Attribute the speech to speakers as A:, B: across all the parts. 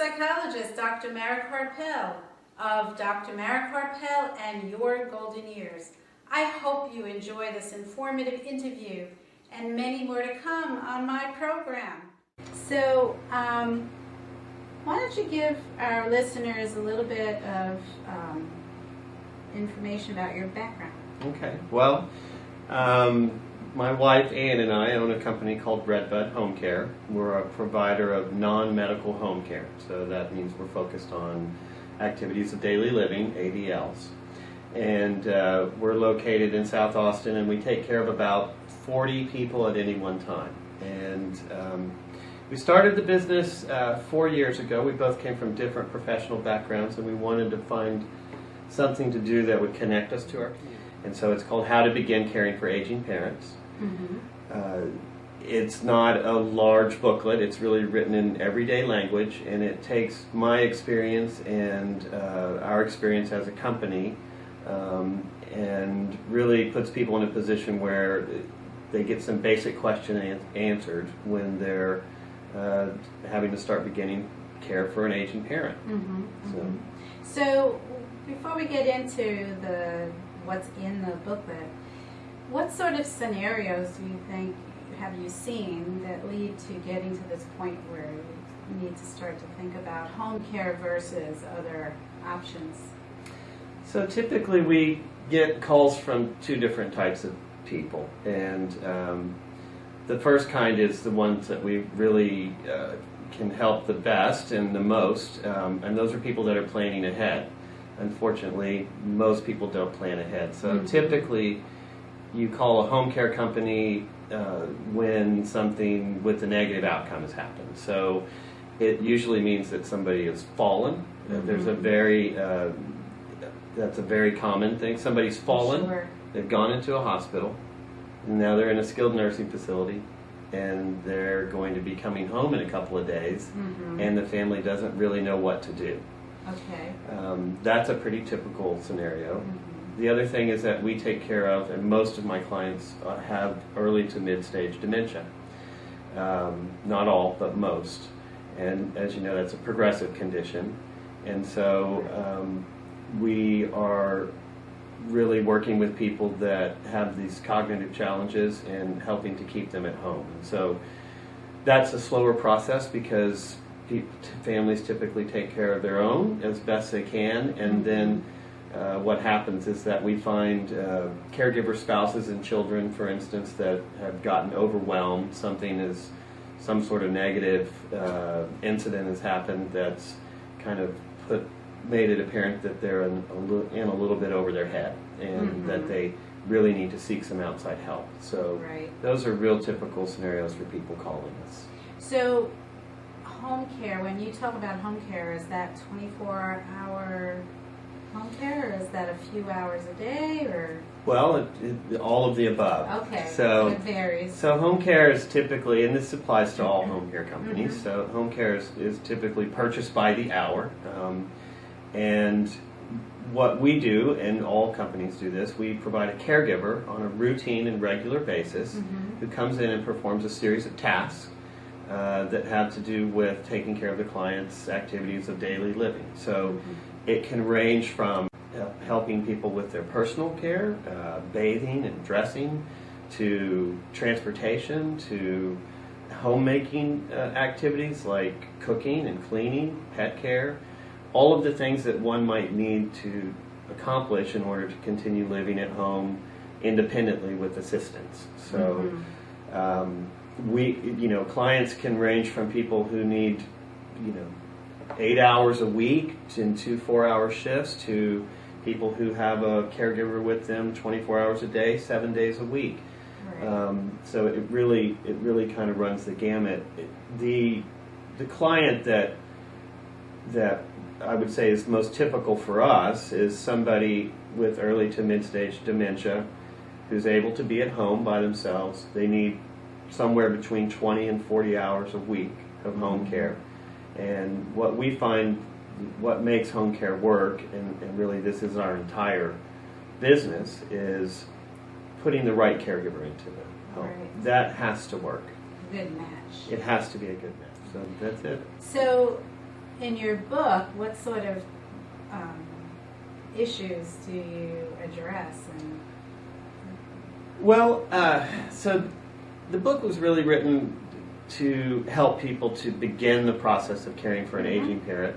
A: psychologist, Dr. Mara Karpel of Dr. Mara Karpel and Your Golden Years. I hope you enjoy this informative interview and many more to come on my program. So, why don't you give our listeners a little bit of information about your background?
B: Okay. Well, my wife Ann and I own a company called RedBud Home Care. We're a provider of non-medical home care. So that means we're focused on activities of daily living, ADLs. And we're located in South Austin, and we take care of about 40 people at any one time. And we started the business 4 years ago. We both came from different professional backgrounds, and we wanted to find something to do that would connect us to our community. And so it's called How to Begin Caring for Aging Parents. Mm-hmm. It's not a large booklet. It's really written in everyday language, and it takes my experience and our experience as a company and really puts people in a position where they get some basic questions answered when they're having to start beginning care for an aging parent. Mm-hmm.
A: So before we get into what's in the booklet, what sort of scenarios do you think have you seen that lead to getting to this point where you need to start to think about home care versus other options?
B: So typically we get calls from two different types of people, and the first kind is the ones that we really can help the best and the most, and those are people that are planning ahead. Unfortunately, most people don't plan ahead. So mm-hmm. Typically you call a home care company when something with a negative outcome has happened. So it usually means that somebody has fallen. Mm-hmm. There's that's a very common thing. Somebody's fallen, sure. They've gone into a hospital, and now they're in a skilled nursing facility, and they're going to be coming home in a couple of days, mm-hmm. and the family doesn't really know what to do.
A: Okay.
B: That's a pretty typical scenario. Mm-hmm. The other thing is that we take care of, and most of my clients have early to mid-stage dementia. Not all, but most. And as you know, that's a progressive condition. And so we are really working with people that have these cognitive challenges and helping to keep them at home. And so that's a slower process because families typically take care of their own as best they can, and then what happens is that we find caregiver spouses and children, for instance, that have gotten overwhelmed. Some sort of negative incident has happened that's kind of made it apparent that they're in a little bit over their head, and mm-hmm. that they really need to seek some outside help. So right. Those are real typical scenarios for people calling us.
A: So home care, when you talk about home care, is that 24-hour home care, or is that a few hours a day, or?
B: Well, all of the above.
A: Okay,
B: so
A: it varies.
B: So home care is typically, and this applies to all home care companies, mm-hmm. so home care is typically purchased by the hour. And what we do, and all companies do this, we provide a caregiver on a routine and regular basis mm-hmm. who comes in and performs a series of tasks that have to do with taking care of the client's activities of daily living. So mm-hmm. it can range from helping people with their personal care, bathing and dressing, to transportation, to homemaking activities like cooking and cleaning, pet care, all of the things that one might need to accomplish in order to continue living at home independently with assistance. So mm-hmm. Clients can range from people who need 8 hours a week in 2 4-hour shifts to people who have a caregiver with them 24 hours a day, 7 days a week. Right. So it really kind of runs the gamut. The client that I would say is most typical for us is somebody with early to mid-stage dementia who's able to be at home by themselves. They need somewhere between 20 and 40 hours a week of home care. And what we find, what makes home care work, and really this is our entire business, is putting the right caregiver into the home. Right. That has to work.
A: Good match.
B: It has to be a good match. So that's it.
A: So in your book, what sort of issues do you address? And
B: Well, so the book was really written to help people to begin the process of caring for an aging parent.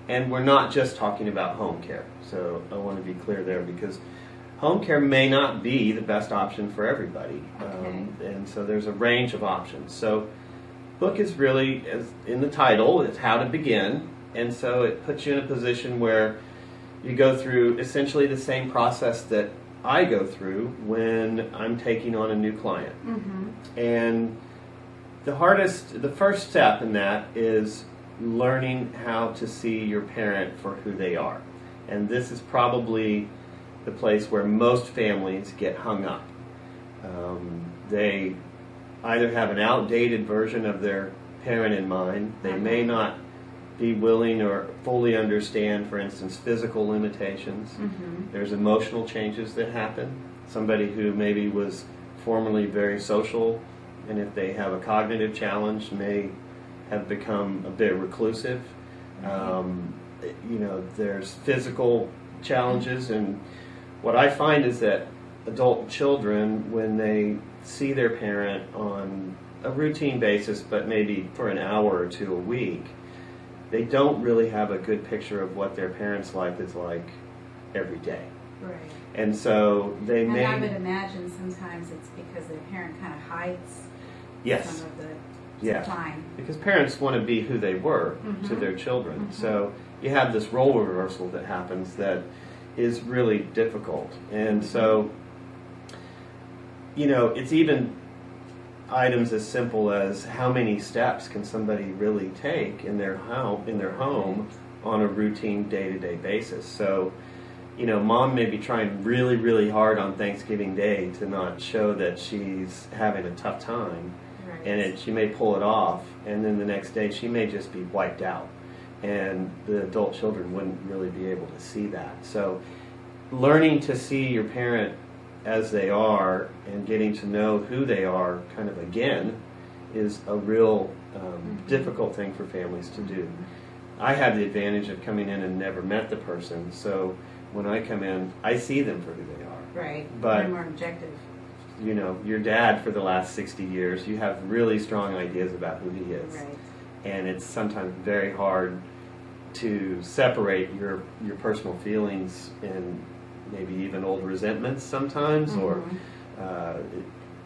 B: And we're not just talking about home care. So I want to be clear there, because home care may not be the best option for everybody.
A: Okay.
B: And so there's a range of options. So book is really, as in the title, it's how to begin. And so it puts you in a position where you go through essentially the same process that I go through when I'm taking on a new client. And the first step in that is learning how to see your parent for who they are. And this is probably the place where most families get hung up. They either have an outdated version of their parent in mind. They may not be willing or fully understand, for instance, physical limitations. There's emotional changes that happen. Somebody who maybe was formerly very social, and if they have a cognitive challenge, may have become a bit reclusive. There's physical challenges, and what I find is that adult children, when they see their parent on a routine basis, but maybe for an hour or two a week, they don't really have a good picture of what their parent's life is like every day.
A: right.
B: And so they may...
A: And I would imagine sometimes it's because their parent kind of hides
B: Yes.
A: some of the
B: Yeah.
A: time.
B: Because parents want to be who they were to their children. So you have this role reversal that happens that is really difficult. And so, it's even items as simple as how many steps can somebody really take in their home on a routine day-to-day basis. So, mom may be trying really, really hard on Thanksgiving Day to not show that she's having a tough time.
A: Right.
B: And she may pull it off, and then the next day she may just be wiped out. And the adult children wouldn't really be able to see that. So learning to see your parent as they are and getting to know who they are kind of again is a real difficult thing for families to do. I have the advantage of coming in and never met the person, so when I come in, I see them for who they are.
A: Right.
B: But
A: They're more objective.
B: Your dad for the last 60 years, you have really strong ideas about who he is.
A: Right.
B: And it's sometimes very hard to separate your personal feelings and maybe even old resentments sometimes, or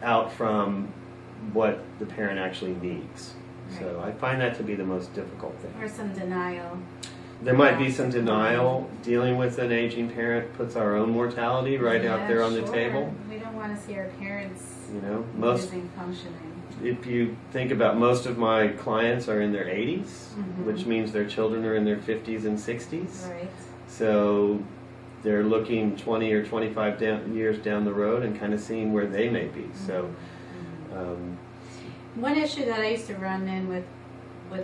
B: out from what the parent actually needs.
A: Right.
B: So I find that to be the most difficult thing.
A: Or some denial.
B: There might be some denial. Dealing with an aging parent puts our own mortality right out there on the table.
A: We don't want to see our parents
B: Most
A: losing functioning.
B: if you think about, most of my clients are in their 80s, which means their children are in their 50s and 60s.
A: Right.
B: So they're looking 20 or 25 years down the road and kind of seeing where they may be. So
A: one issue that I used to run in with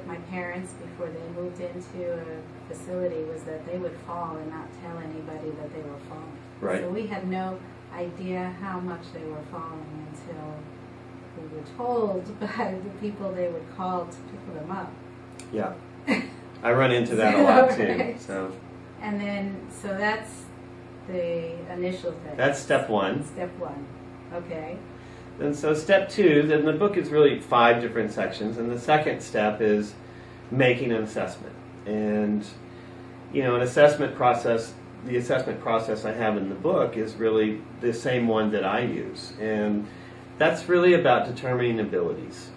A: my parents before they moved into a facility was that they would fall and not tell anybody that they were falling.
B: Right.
A: So we had no idea how much they were falling until we were told by the people they would call to pick them up.
B: Yeah, I run into that a lot too.
A: Right.
B: So,
A: And then, so that's the initial thing.
B: that's step one.
A: Step one. Okay.
B: And so step two, then the book is really 5 different sections, and the second step is making an assessment. And, an assessment process, the assessment process I have in the book is really the same one that I use. And that's really about determining abilities,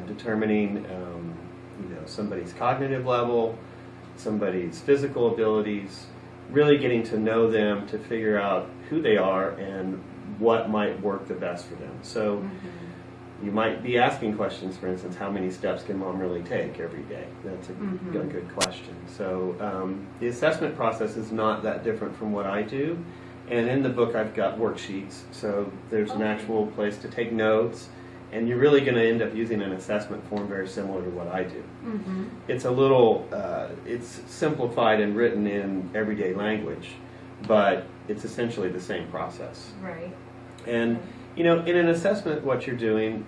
B: determining, somebody's cognitive level, somebody's physical abilities, really getting to know them to figure out who they are and what might work the best for them. So you might be asking questions, for instance, how many steps can mom really take every day? That's a good question. So the assessment process is not that different from what I do. And in the book I've got worksheets, so there's an actual place to take notes, and you're really going to end up using an assessment form very similar to what I do. It's a little, it's simplified and written in everyday language, but it's essentially the same process.
A: Right.
B: And, in an assessment, what you're doing,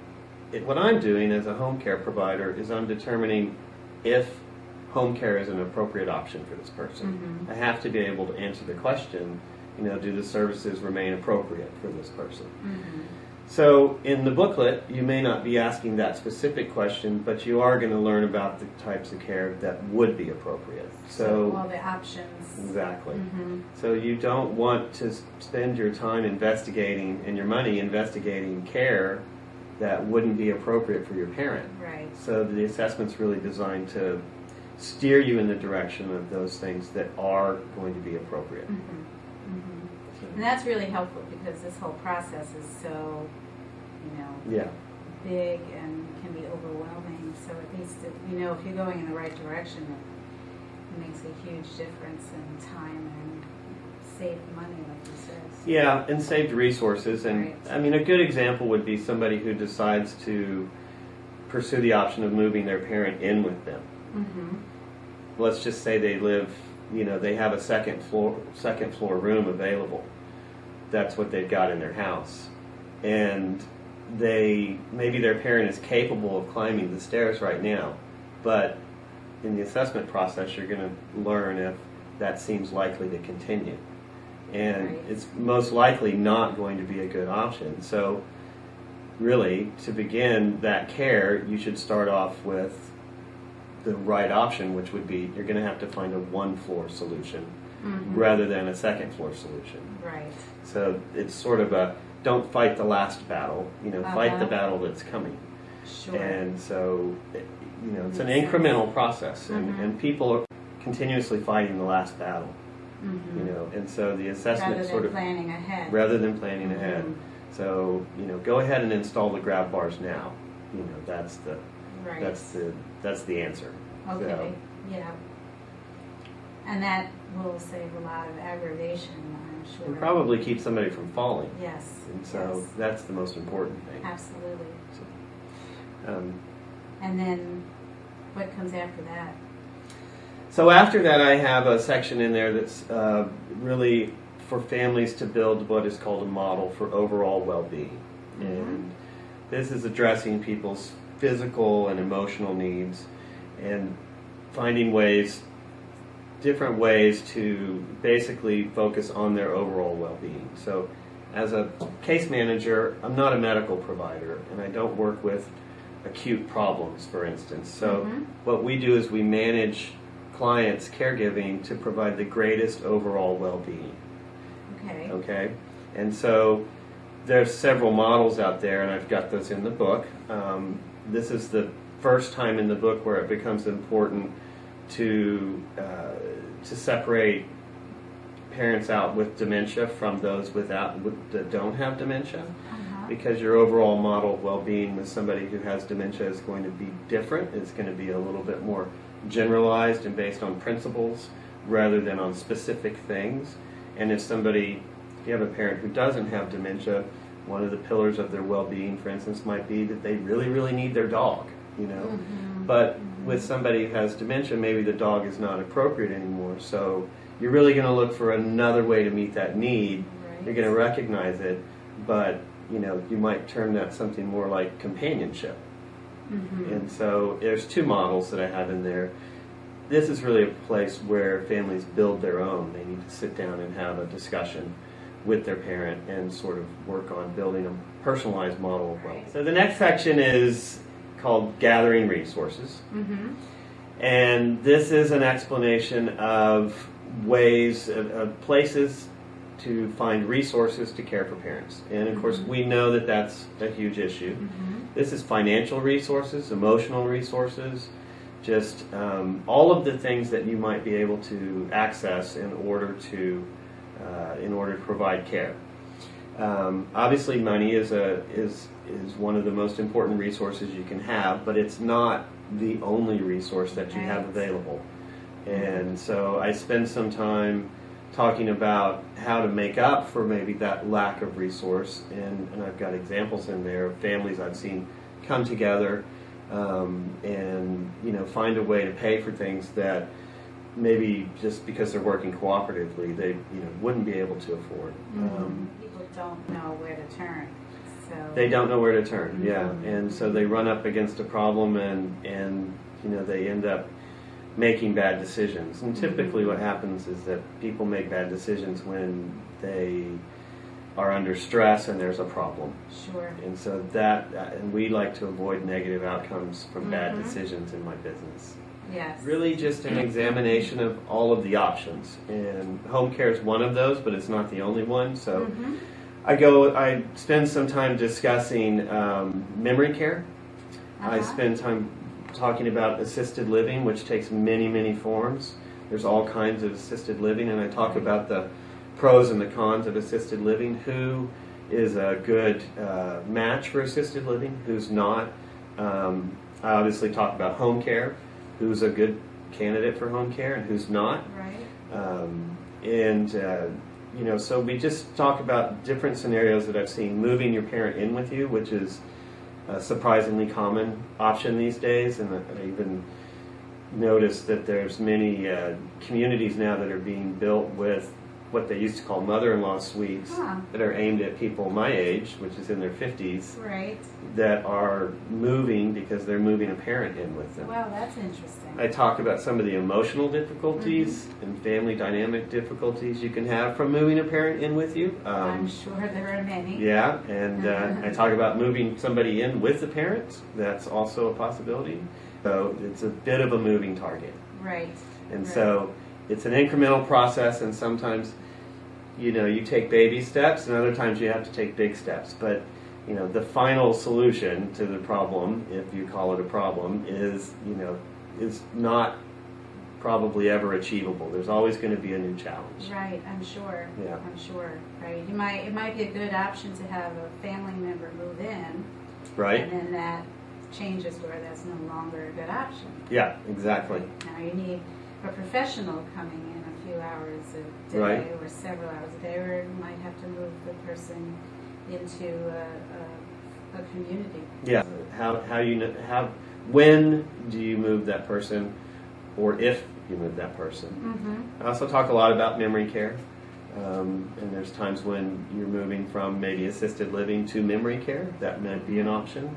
B: what I'm doing as a home care provider is I'm determining if home care is an appropriate option for this person. I have to be able to answer the question, do the services remain appropriate for this person? So in the booklet, you may not be asking that specific question, but you are going to learn about the types of care that would be appropriate.
A: So all the options.
B: Exactly. So you don't want to spend your time investigating and your money investigating care that wouldn't be appropriate for your parent.
A: Right.
B: So the assessment's really designed to steer you in the direction of those things that are going to be appropriate.
A: And that's really helpful because this whole process is so, big and can be overwhelming. So it needs to, if you're going in the right direction, it makes a huge difference in time and save money, like you said.
B: Yeah, and saved resources. And
A: Right.
B: I mean, a good example would be somebody who decides to pursue the option of moving their parent in with them. Let's just say they live, they have a second floor room available. That's what they've got in their house. And maybe their parent is capable of climbing the stairs right now, but in the assessment process you're going to learn if that seems likely to continue. And
A: Right.
B: it's most likely not going to be a good option. So really, to begin that care, you should start off with the right option, which would be you're going to have to find a one-floor solution rather than a second-floor solution.
A: Right.
B: So it's sort of a don't fight the last battle, fight the battle that's coming.
A: Sure.
B: And so, it's an
A: Makes
B: incremental process, and people are continuously fighting the last battle. And so the assessment
A: rather than planning ahead.
B: rather than planning ahead. So go ahead and install the grab bars now. That's the
A: Right.
B: that's the answer.
A: Okay.
B: So,
A: Yeah. And that will save a lot of aggravation, I'm sure.
B: and probably keep somebody from falling.
A: Yes.
B: And so
A: yes.
B: that's the most important thing.
A: Absolutely.
B: So,
A: And then what comes after that?
B: So after that, I have a section in there that's really for families to build what is called a model for overall well-being. And this is addressing people's physical and emotional needs and finding different ways to basically focus on their overall well-being. So as a case manager, I'm not a medical provider, and I don't work with acute problems, for instance. So what we do is we manage clients' caregiving to provide the greatest overall well-being.
A: Okay.
B: Okay? And so there's several models out there, and I've got those in the book. This is the first time in the book where it becomes important to separate parents out with dementia from those that don't have dementia, because your overall model of well-being with somebody who has dementia is going to be different. It's going to be a little bit more generalized and based on principles rather than on specific things. And if you have a parent who doesn't have dementia, one of the pillars of their well-being, for instance, might be that they really, really need their dog, But with somebody who has dementia, maybe the dog is not appropriate anymore. So you're really going to look for another way to meet that need.
A: Right.
B: You're going to recognize it, but you might term that something more like companionship. And so there's two models that I have in there. This is really a place where families build their own. They need to sit down and have a discussion with their parent and sort of work on building a personalized model of well. So the next section is called Gathering Resources. And this is an explanation of ways, of places to find resources to care for parents. And of course, we know that that's a huge issue. This is financial resources, emotional resources, just all of the things that you might be able to access in order to provide care. Obviously, money is one of the most important resources you can have, but it's not the only resource that you have available. And so I spend some time talking about how to make up for maybe that lack of resource, and I've got examples in there of families I've seen come together and find a way to pay for things that maybe just because they're working cooperatively they wouldn't be able to afford.
A: People don't know where to turn. So
B: They don't know where to turn, yeah, and so they run up against a problem and they end up making bad decisions. And typically what happens is that people make bad decisions when they are under stress and there's a problem.
A: Sure.
B: And so and we like to avoid negative outcomes from bad decisions in my business.
A: Yes.
B: Really just an examination of all of the options. And home care is one of those, but it's not the only one. So I spend some time discussing memory care. I spend time talking about assisted living, which takes many, many forms. There's all kinds of assisted living, and I talk about the pros and the cons of assisted living, who is a good match for assisted living, who's not. I obviously talk about home care, who's a good candidate for home care and who's not.
A: Right.
B: So we just talk about different scenarios that I've seen. Moving your parent in with you, which is a surprisingly common option these days, and I even noticed that there's many communities now that are being built with what they used to call mother-in-law suites that are aimed at people my age, which is in their 50s,
A: Right.
B: that are moving because they're moving a parent in with them.
A: Wow, that's interesting.
B: I talk about some of the emotional difficulties and family dynamic difficulties you can have from moving a parent in with you.
A: I'm sure there are many.
B: Yeah, and I talk about moving somebody in with the parent. That's also a possibility. So it's a bit of a moving target.
A: Right.
B: And so it's an incremental process, and sometimes you take baby steps, and other times you have to take big steps. But the final solution to the problem, if you call it a problem, is not probably ever achievable. There's always going to be a new challenge.
A: Right, I'm sure.
B: Yeah.
A: I'm sure. Right. It might be a good option to have a family member move in.
B: Right.
A: And then that changes where that's no longer a good option.
B: Yeah, exactly.
A: Now you need a professional coming in a few hours a day
B: Right.
A: or several hours a day, or you might have to move the person into a community.
B: Yeah. When do you move that person, or if you move that person? I also talk a lot about memory care, and there's times when you're moving from maybe assisted living to memory care. That might be an option.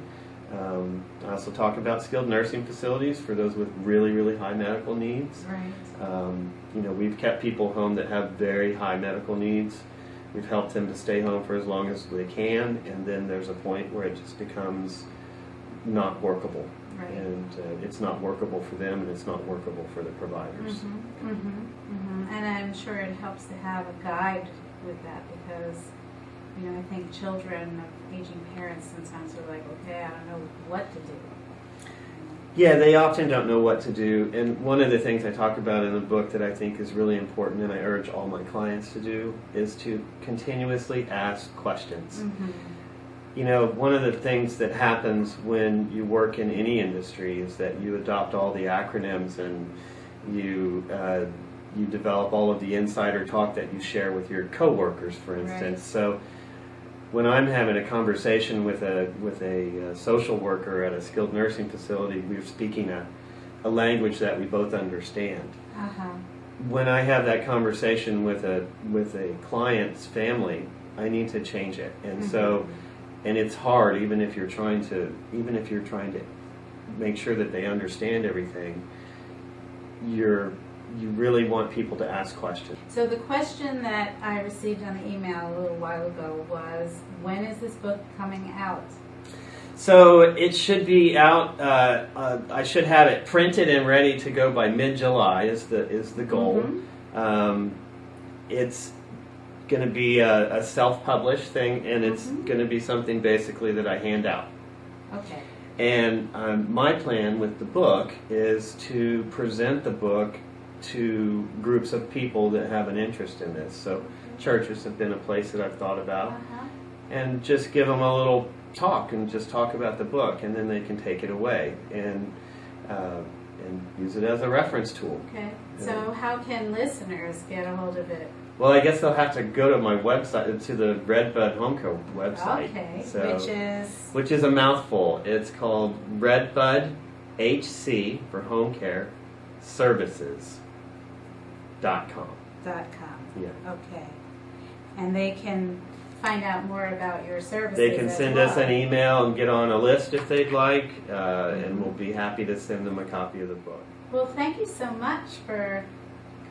B: I also talk about skilled nursing facilities for those with really, really high medical needs.
A: Right.
B: We've kept people home that have very high medical needs. We've helped them to stay home for as long as they can, and then there's a point where it just becomes not workable.
A: Right.
B: And it's not workable for them, and it's not workable for the providers.
A: And I'm sure it helps to have a guide with that, because I think children of aging parents sometimes are like, okay, I don't know what to do.
B: Yeah, they often don't know what to do. And one of the things I talk about in the book that I think is really important, and I urge all my clients to do, is to continuously ask questions. One of the things that happens when you work in any industry is that you adopt all the acronyms, and you develop all of the insider talk that you share with your coworkers, for instance.
A: Right.
B: So when I'm having a conversation with a social worker at a skilled nursing facility, we're speaking a language that we both understand. When I have that conversation with a client's family, I need to change it, and so. And it's hard, even if you're trying to make sure that they understand everything. You really want people to ask questions.
A: So the question that I received on the email a little while ago was, when is this book coming out?
B: So it should be out. I should have it printed and ready to go by mid-July. Is the goal. It's going to be a self-published thing, and it's going to be something basically that I hand out.
A: Okay.
B: And my plan with the book is to present the book to groups of people that have an interest in this. So churches have been a place that I've thought about, and just give them a little talk and just talk about the book, and then they can take it away and use it as a reference tool.
A: Okay. So how can listeners get a hold of it?
B: Well, I guess they'll have to go to my website, to the RedBud Home Care website.
A: Okay,
B: So,
A: which
B: is a mouthful. It's called RedBud HC for Home Care Services.com.
A: .com.
B: Yeah.
A: Okay. And they can find out more about your services.
B: They can
A: as
B: send
A: well.
B: us an email and get on a list if they'd like, and we'll be happy to send them a copy of the book.
A: Well, thank you so much for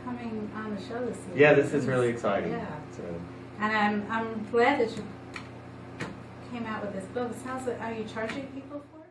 A: coming on the show this evening.
B: Yeah, this is really exciting.
A: Yeah.
B: So,
A: And I'm glad that you came out with this book. It sounds like, are you charging people for it?